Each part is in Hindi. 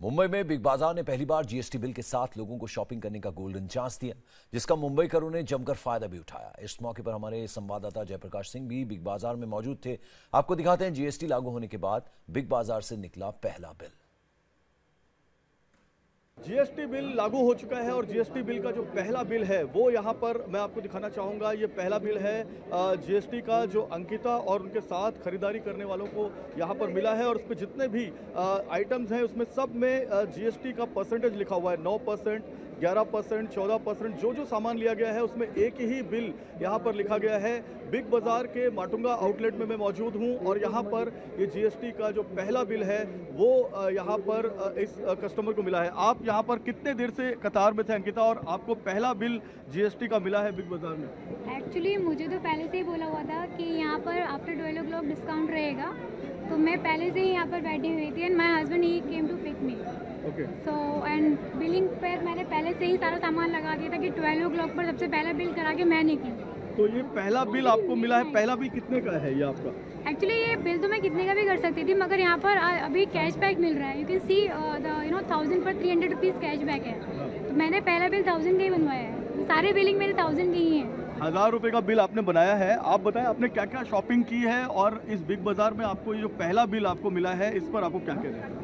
मुंबई में बिग बाजार ने पहली बार जीएसटी बिल के साथ लोगों को शॉपिंग करने का गोल्डन चांस दिया, जिसका मुंबईकरों ने जमकर फायदा भी उठाया। इस मौके पर हमारे संवाददाता जयप्रकाश सिंह भी बिग बाजार में मौजूद थे। आपको दिखाते हैं जीएसटी लागू होने के बाद बिग बाजार से निकला पहला बिल। जीएसटी बिल लागू हो चुका है और जीएसटी बिल का जो पहला बिल है वो यहाँ पर मैं आपको दिखाना चाहूँगा। ये पहला बिल है जीएसटी का, जो अंकिता और उनके साथ खरीदारी करने वालों को यहाँ पर मिला है। और उस पर जितने भी आइटम्स हैं उसमें सब में जीएसटी का परसेंटेज लिखा हुआ है। 9%, 11%, 14%। जो सामान लिया गया है उसमें एक ही बिल यहाँ पर लिखा गया है। बिग बाजार के माटुंगा आउटलेट में मैं मौजूद हूँ और यहाँ पर ये जीएसटी का जो पहला बिल है वो यहाँ पर इस कस्टमर को मिला है। आप यहाँ पर कितने देर से कतार में थे अंकिता, और आपको पहला बिल जीएसटी का मिला है बिग बाजार में? एक्चुअली मुझे तो पहले से ही बोला हुआ था कि यहाँ पर आफ्टर 12 o'clock डिस्काउंट रहेगा, तो मैं पहले से ही यहाँ पर बैठी हुई थी and my husband he came to pick me. Okay. So and billing पर मैंने पहले से ही सारा सामान लगा दिया था कि 12 o'clock पर सबसे पहला बिल करा के मैं निकली। तो ये पहला बिल आपको मिला है। पहला बिल कितने का है ये आपका? एक्चुअली ये बिल तो मैं कितने का भी कर सकती थी, मगर यहाँ पर अभी कैशबैक मिल रहा है। यू कैन सी द 1000 पर 300 रुपीज़ कैशबैक है। तो मैंने पहला बिल 1000 का ही बनवाया है। सारे बिलिंग मेरे 1000 की ही है। 1000 रुपये का बिल आपने बनाया है। आप बताएं आपने क्या क्या शॉपिंग की है और इस बिग बाजार में आपको ये जो पहला बिल आपको मिला है इस पर आपको क्या कहना है?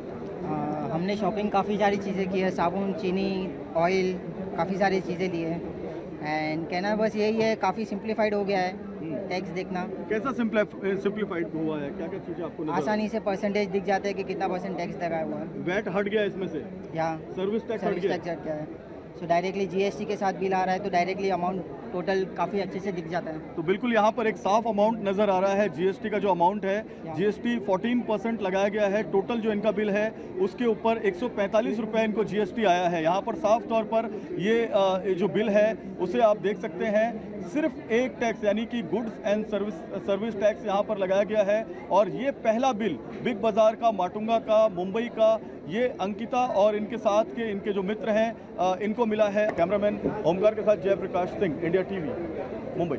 हमने शॉपिंग काफ़ी सारी चीज़ें की है, साबुन, चीनी, ऑयल, काफ़ी सारी चीज़ें ली है। एंड कहना बस यही है, काफ़ी सिंप्लीफाइड हो गया है। टैक्स देखना कैसा सिंप्लीफाइड हुआ है? क्या क्या चीज़ें आपको आसानी से परसेंटेज दिख जाते हैं कि कितना परसेंट टैक्स लगाया हुआ है। वैट हट गया इसमें से या सर्विस टैक्स हट गया है। सो डायरेक्टली जीएसटी के साथ बिल आ रहा है तो डायरेक्टली अमाउंट टोटल काफ़ी अच्छे से दिख जाता है। तो बिल्कुल यहाँ पर एक साफ अमाउंट नज़र आ रहा है। जीएसटी का जो अमाउंट है, जीएसटी 14% लगाया गया है। टोटल जो इनका बिल है उसके ऊपर 145 रुपये इनको जीएसटी आया है। यहाँ पर साफ तौर पर ये जो बिल है उसे आप देख सकते हैं, सिर्फ एक टैक्स यानी कि गुड्स एंड सर्विस टैक्स यहाँ पर लगाया गया है। और ये पहला बिल बिग बाजार का, माटुंगा का, मुंबई का, ये अंकिता और इनके साथ के इनके जो मित्र हैं इनको मिला है। कैमरामैन ओमकार के साथ जयप्रकाश सिंह, इंडिया टीवी, मुंबई।